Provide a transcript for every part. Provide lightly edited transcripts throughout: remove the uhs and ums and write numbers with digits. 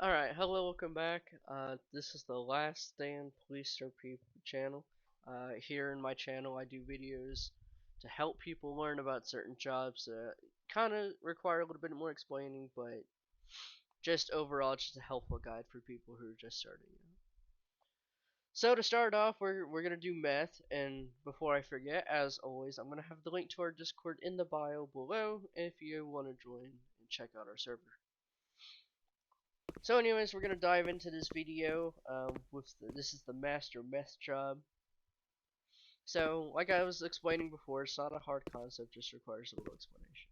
Alright, hello, welcome back. This is the Last Stand Police RP channel. Here in my channel, I do videos to help people learn about certain jobs that kind of require a little bit more explaining, but just overall, just a helpful guide for people who are just starting out. So to start off, we're gonna do meth, and before I forget, as always, I'm gonna have the link to our Discord in the bio below if you want to join and check out our server. So anyways, we're gonna dive into this video. This is the master meth job. So like I was explaining before, it's not a hard concept, just requires a little explanation.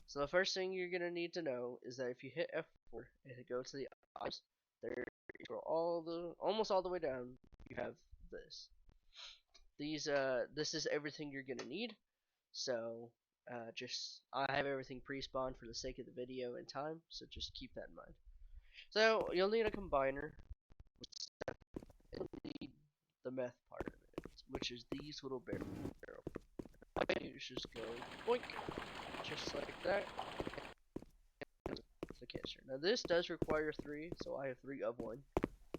So the first thing you're gonna need to know is that if you hit F4 and go to the items, there you go almost all the way down. You have this. This is everything you're gonna need. So just I have everything pre-spawned for the sake of the video and time, so just keep that in mind. So you'll need a combiner, need the meth part of it, which is these little barrels. All you do is just go boink, just like that. It's the canister. Now this does require 3, so I have 3 of 1,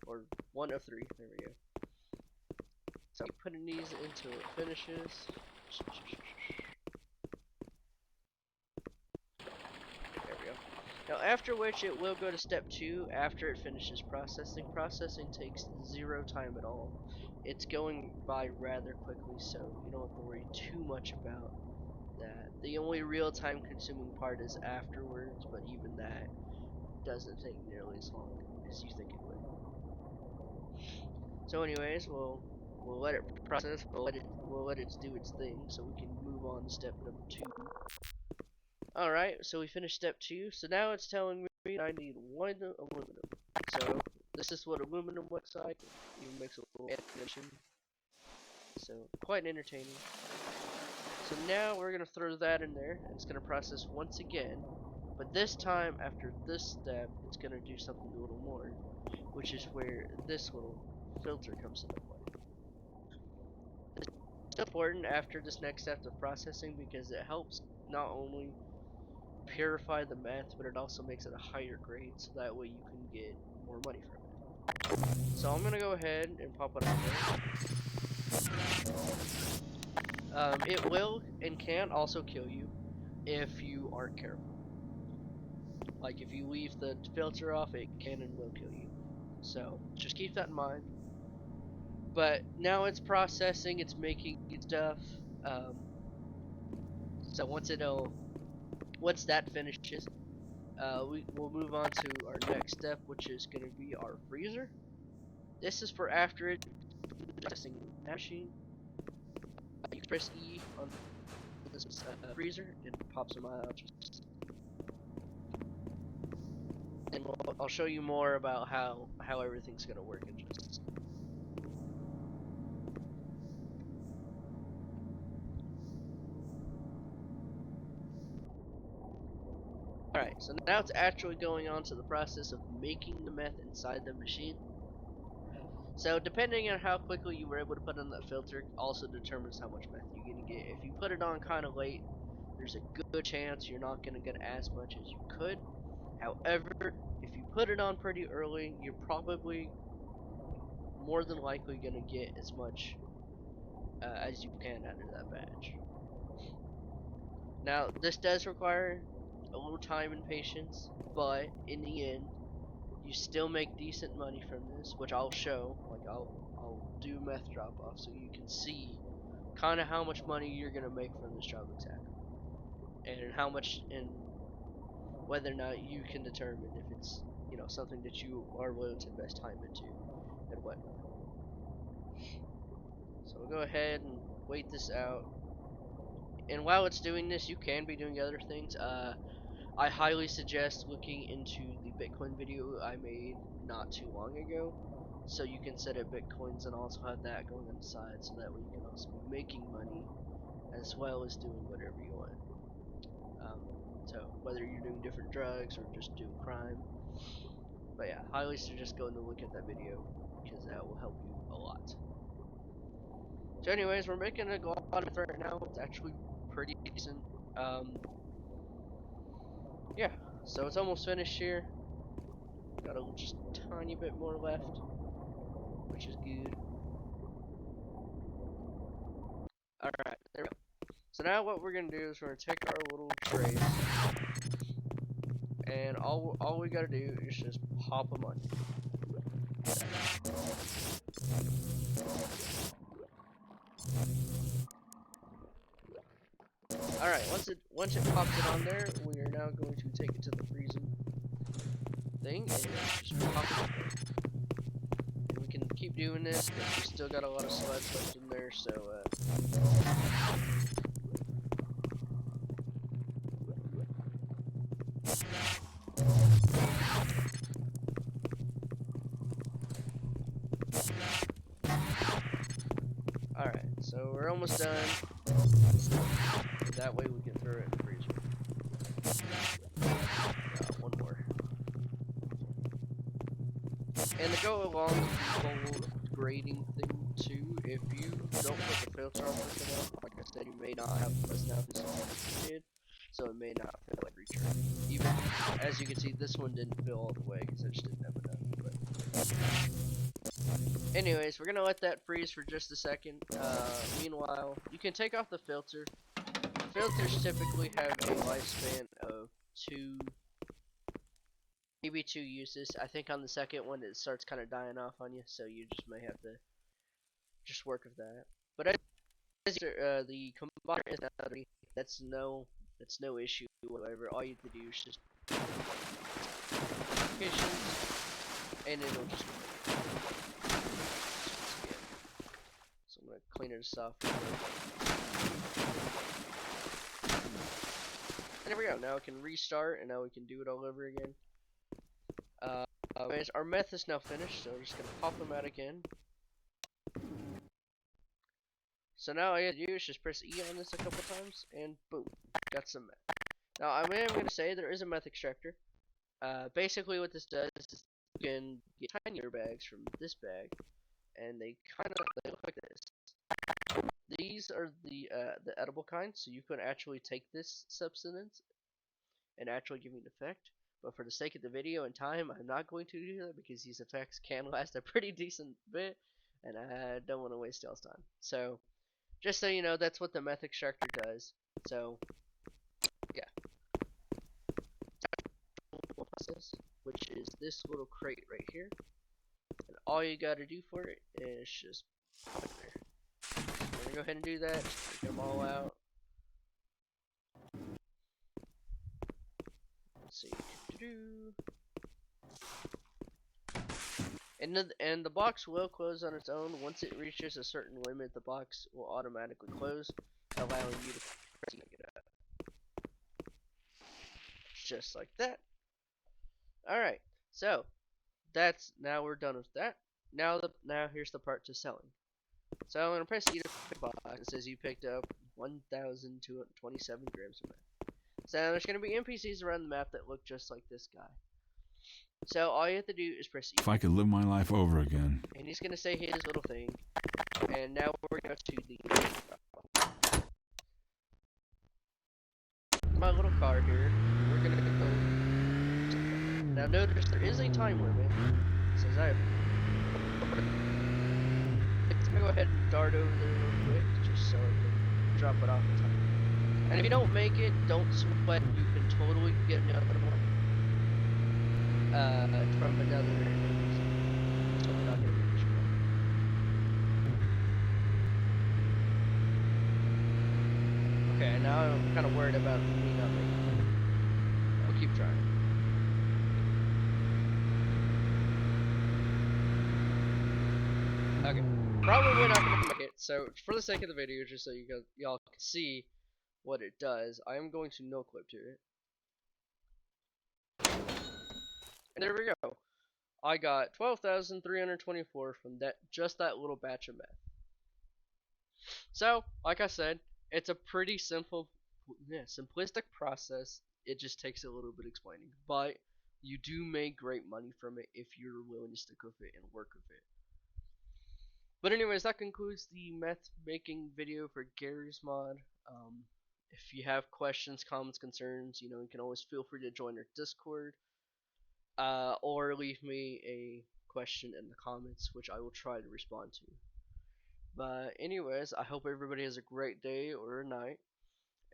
or 1 of 3. There we go. So keep putting these until it finishes. There we go. Now after which it will go to step 2 after it finishes processing. Processing takes 0 time at all. It's going by rather quickly, so you don't have to worry too much about that. The only real time consuming part is afterwards, but even that doesn't take nearly as long as you think it would. So anyways, we'll let it process, we'll let it do its thing so we can move on to step number 2. Alright, so we finished step 2, so now it's telling me I need 1 aluminum. So this is what aluminum looks like. It even makes a little animation. So quite entertaining. So now we're going to throw that in there, and it's going to process once again. But this time, after this step, it's going to do something a little more, which is where this little filter comes into play. It's important after this next step of processing because it helps not only purify the meth, but it also makes it a higher grade, so that way you can get more money from it. So I'm going to go ahead and pop it on there. It will and can also kill you if you aren't careful. Like if you leave the filter off, it can and will kill you. So just keep that in mind. But now it's processing, it's making stuff. Um, so once that finishes, we'll move on to our next step, which is going to be our freezer. This is for after it processing machine. You can press E on this freezer and pops them out. And I'll show you more about how everything's going to work in just. Alright, so now it's actually going on to the process of making the meth inside the machine. So depending on how quickly you were able to put on that filter also determines how much meth you're going to get. If you put it on kind of late, there's a good chance you're not going to get as much as you could. However, if you put it on pretty early, you're probably more than likely going to get as much as you can out of that batch. Now, this does require a little time and patience, but in the end, you still make decent money from this, which I'll show. Like I'll do meth drop off so you can see kind of how much money you're gonna make from this job exactly, and how much, and whether or not you can determine if it's something that you are willing to invest time into and whatnot. So we'll go ahead and wait this out. And while it's doing this, you can be doing other things. I highly suggest looking into the Bitcoin video I made not too long ago. So you can set up Bitcoins and also have that going on the side, so that way you can also be making money as well as doing whatever you want. So whether you're doing different drugs or just doing crime. But yeah, highly suggest going to look at that video because that will help you a lot. So anyways, we're making a lot of it right now. It's actually pretty decent. Um, yeah, so it's almost finished here. got just a tiny bit more left, which is good. Alright, there we go. So now what we're gonna do is we're gonna take our little trays, and all we gotta do is just pop them on. Alright, once it pops it on there, we are now going to take it to the freezing thing and just pop it in there. And we can keep doing this because we still got a lot of sludge left in there, so alright, so we're almost done. And that way we can throw it in the freezer. One more. And to go along with the whole grading thing too, if you don't put the filter on quick enough, like I said, you may not have less now this one did, so it may not fill every turn. Even as you can see, this one didn't fill all the way because I just didn't have enough. But anyways, we're gonna let that freeze for just a second. Meanwhile, you can take off the filter. Filters typically have a lifespan of maybe 2 uses. I think on the second one it starts kind of dying off on you, so you just may have to just work with that. But as the combiner is not ready, that's no issue whatsoever. All you have to do is just and it'll just so I'm gonna clean it off. And there we go. Now we can restart, and now we can do it all over again. Our meth is now finished, so we're just gonna pop them out again. So now all you have to do is just press E on this a couple times, and boom, got some meth. Now I am gonna say there is a meth extractor. Basically what this does is you can get tinier bags from this bag, and they look like this. These are the edible kind, so you can actually take this substance and actually give me an effect. But for the sake of the video and time, I'm not going to do that because these effects can last a pretty decent bit, and I don't want to waste y'all's time. So, just so you know, that's what the meth extractor does. So, yeah. Process, which is this little crate right here. And all you gotta do for it is just pop it there. So we're gonna go ahead and do that, just take them all out. Let's see. And the box will close on its own. Once it reaches a certain limit, the box will automatically close, allowing you to get it out. Just like that. Alright, so now we're done with that. Now here's the part to selling. So I'm gonna press E to pick box. It says you picked up 1,227 grams of meth. So there's gonna be NPCs around the map that look just like this guy. So all you have to do is press E. If I could live my life over again. And he's gonna say his little thing. And now we're gonna go to the my little car here. We're gonna go. Now notice there is a time limit. It says I have. It's gonna go ahead and dart over there real quick, just so I can drop it off the time. And if you don't make it, don't sweat. You can totally get another one. From another. So we're not gonna be this one. Okay, now I'm kind of worried about me not making it. I'll keep trying. Okay, probably not gonna make it. So for the sake of the video, just so y'all can see what it does, I am going to no clip to it. And there we go. I got 12,324 from just that little batch of meth. So, like I said, it's a pretty simplistic process. It just takes a little bit explaining, but you do make great money from it if you're willing to stick with it and work with it. But anyways, that concludes the meth making video for Gary's mod. If you have questions, comments, concerns, you can always feel free to join our Discord. or leave me a question in the comments, which I will try to respond to. But anyways, I hope everybody has a great day or a night,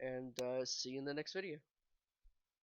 and see you in the next video.